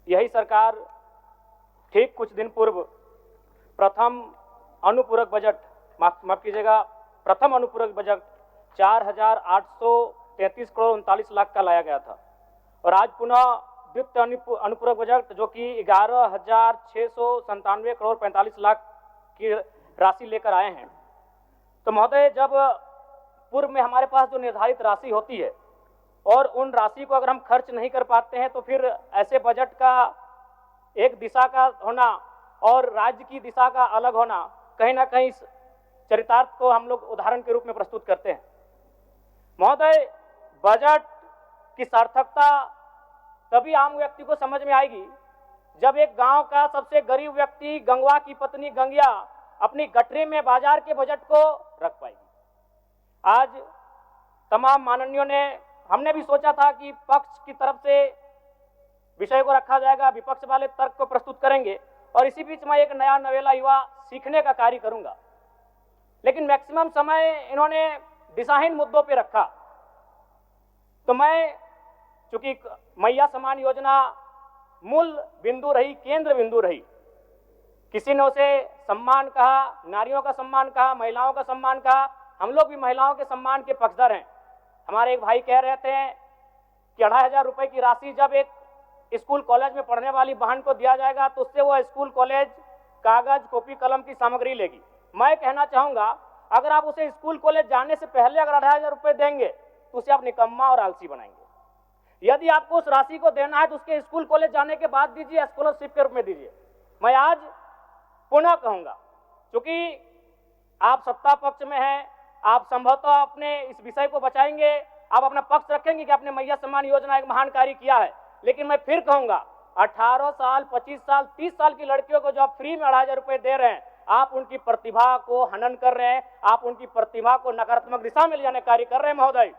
यही सरकार ठीक कुछ दिन पूर्व प्रथम अनुपूरक बजट माफ कीजिएगा प्रथम अनुपूरक बजट 4,833 करोड़ 39 लाख का लाया गया था और आज पुनः द्वितीय अनुपूरक बजट जो कि 11,697 करोड़ 45 लाख की राशि लेकर आए हैं। तो महोदय, जब पूर्व में हमारे पास जो निर्धारित राशि होती है और उन राशि को अगर हम खर्च नहीं कर पाते हैं तो फिर ऐसे बजट का एक दिशा का होना और राज्य की दिशा का अलग होना कहीं ना कहीं इस चरितार्थ को हम लोग उदाहरण के रूप में प्रस्तुत करते हैं। महोदय, बजट की सार्थकता तभी आम व्यक्ति को समझ में आएगी जब एक गांव का सबसे गरीब व्यक्ति गंगवा की पत्नी गंगिया अपनी गठरी में बाजार के बजट को रख पाएगी। आज तमाम माननीयों ने, हमने भी सोचा था कि पक्ष की तरफ से विषय को रखा जाएगा, विपक्ष वाले तर्क को प्रस्तुत करेंगे और इसी बीच मैं एक नया नवेला युवा सीखने का कार्य करूंगा, लेकिन मैक्सिमम समय इन्होंने दिशाहीन मुद्दों पे रखा। तो मैं, चूंकि मैया सम्मान योजना मूल बिंदु रही, केंद्र बिंदु रही, किसी ने उसे सम्मान कहा, नारियों का सम्मान कहा, महिलाओं का सम्मान कहा, हम लोग भी महिलाओं के सम्मान के पक्षधर हैं। हमारे एक भाई कह रहे थे कि 2,500 रुपए की राशि जब एक स्कूल कॉलेज में पढ़ने वाली बहन को दिया जाएगा तो उससे वो स्कूल कॉलेज कागज कॉपी कलम की सामग्री लेगी। मैं कहना चाहूंगा, अगर आप उसे स्कूल कॉलेज जाने से पहले अगर 2,500 रुपए देंगे तो उसे आप निकम्मा और आलसी बनाएंगे। यदि आपको उस राशि को देना है तो उसके स्कूल कॉलेज जाने के बाद दीजिए, स्कॉलरशिप के रूप में दीजिए। मैं आज पुनः कहूंगा, क्योंकि आप सत्ता पक्ष में हैं, आप संभवतः अपने इस विषय को बचाएंगे, आप अपना पक्ष रखेंगे कि आपने मैया सम्मान योजना एक महान कार्य किया है, लेकिन मैं फिर कहूंगा 18 साल 25 साल 30 साल की लड़कियों को जो आप फ्री में 2,500 रुपए दे रहे हैं, आप उनकी प्रतिभा को हनन कर रहे हैं, आप उनकी प्रतिभा को नकारात्मक दिशा में ले जाने कार्य कर रहे हैं। महोदय,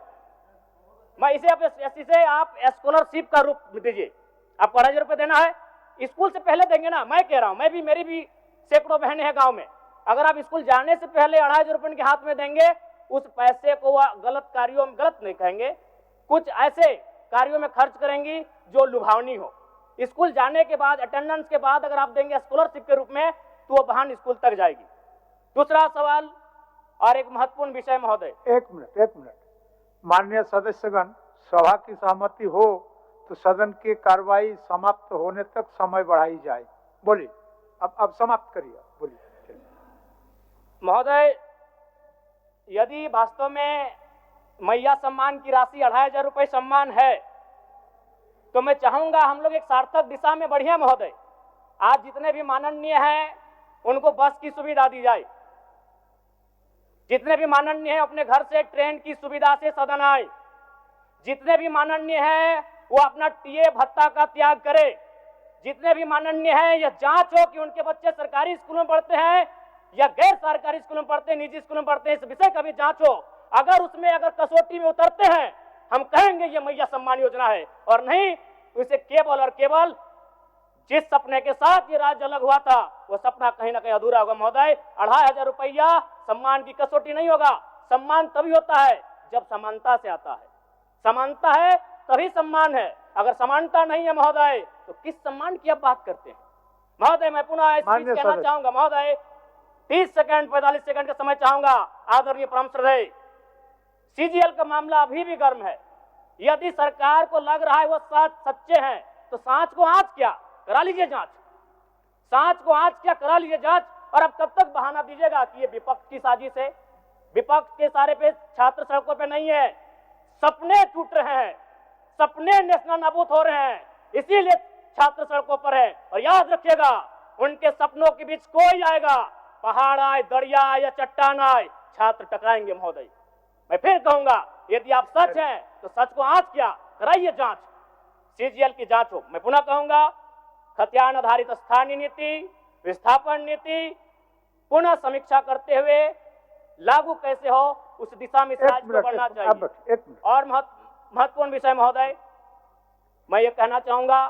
मैं इसे से आप स्कॉलरशिप का रूप दीजिए। आपको 2,500 रुपए देना है, स्कूल से पहले देंगे ना। मैं कह रहा हूं, मैं भी, मेरी भी सैकड़ों बहनें हैं गांव में, अगर आप स्कूल जाने से पहले 2,500 रुपए के हाथ में देंगे, उस पैसे को वह गलत कार्यों में, गलत नहीं कहेंगे, कुछ ऐसे कार्यों में खर्च करेंगी जो लुभावनी हो। स्कूल जाने के बाद, अटेंडेंस के बाद अगर आप देंगे स्कॉलरशिप के रूप में तो वो बहन स्कूल तक जाएगी। दूसरा सवाल और एक महत्वपूर्ण विषय महोदय। एक मिनट माननीय सदस्यगण, सभा की सहमति हो तो सदन की कार्रवाई समाप्त होने तक समय बढ़ाई जाए। बोलिए, अब समाप्त करिए, बोलिए। महोदय, यदि वास्तव में मैया सम्मान की राशि 2,500 रुपए सम्मान है तो मैं चाहूंगा हम लोग एक सार्थक दिशा में बढ़िया। महोदय, आज जितने भी माननीय हैं उनको बस की सुविधा दी जाए, जितने भी माननीय हैं अपने घर से ट्रेन की सुविधा से सदन आए, जितने भी माननीय हैं वो अपना टीए भत्ता का त्याग करे, जितने भी माननीय हैं यह जांच हो कि उनके बच्चे सरकारी स्कूलों में पढ़ते हैं या गैर सरकारी स्कूलों में पढ़ते हैं, निजी स्कूलों में पढ़ते हैं, इस विषय का भी जांच हो। अगर उसमें अगर कसौटी में उतरते हैं, हम कहेंगे ये मैया सम्मान योजना है, और नहीं तो इसे केवल और केवल जिस सपने के साथ ये राज्य अलग हुआ था वो सपना कहीं ना कहीं अधूरा होगा। महोदय, 2,500 रुपया सम्मान की कसौटी नहीं होगा। सम्मान तभी होता है जब समानता से आता है, समानता है तभी सम्मान है। अगर समानता नहीं है महोदय तो किस सम्मान की आप बात करते हैं? महोदय, मैं पुनः इस चीज कहना चाहूंगा, महोदय 30 सेकंड 45 सेकंड का समय चाहूंगा। आदरणीय परम श्रद्धेय, सीजीएल का मामला अभी भी गर्म है। यदि सरकार को लग रहा है वो सच्चे हैं तो सांच को आंच क्या करा लीजिए जांच, सांच को आंच क्या करा लीजिए जांच। और अब कब तक बहाना दीजिएगा कि ये विपक्ष की साजिश है? विपक्ष के सारे पे छात्र सड़कों पे नहीं है, सपने टूट रहे हैं, सपने नेशनल नाबूद हो रहे हैं, इसीलिए छात्र सड़कों पर है। और याद रखिएगा, उनके सपनों के बीच कोई आएगा, पहाड़ आए, दरिया आए या चट्टान आए, छात्र टकराएंगे। महोदय, मैं फिर कहूंगा, यदि आप सच हैं तो सच को आंच क्या कराइए जांच, सीजीएल की जांच हो। मैं पुनः कहूंगा, खतियान आधारित स्थानीय नीति, विस्थापन नीति पुनः समीक्षा करते हुए लागू कैसे हो उस दिशा में राज्य को बढ़ना चाहिए। और महत्वपूर्ण विषय महोदय, मैं ये कहना चाहूंगा,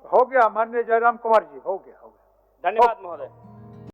हो गया माननीय जयराम कुमार जी, हो गया। धन्यवाद महोदय।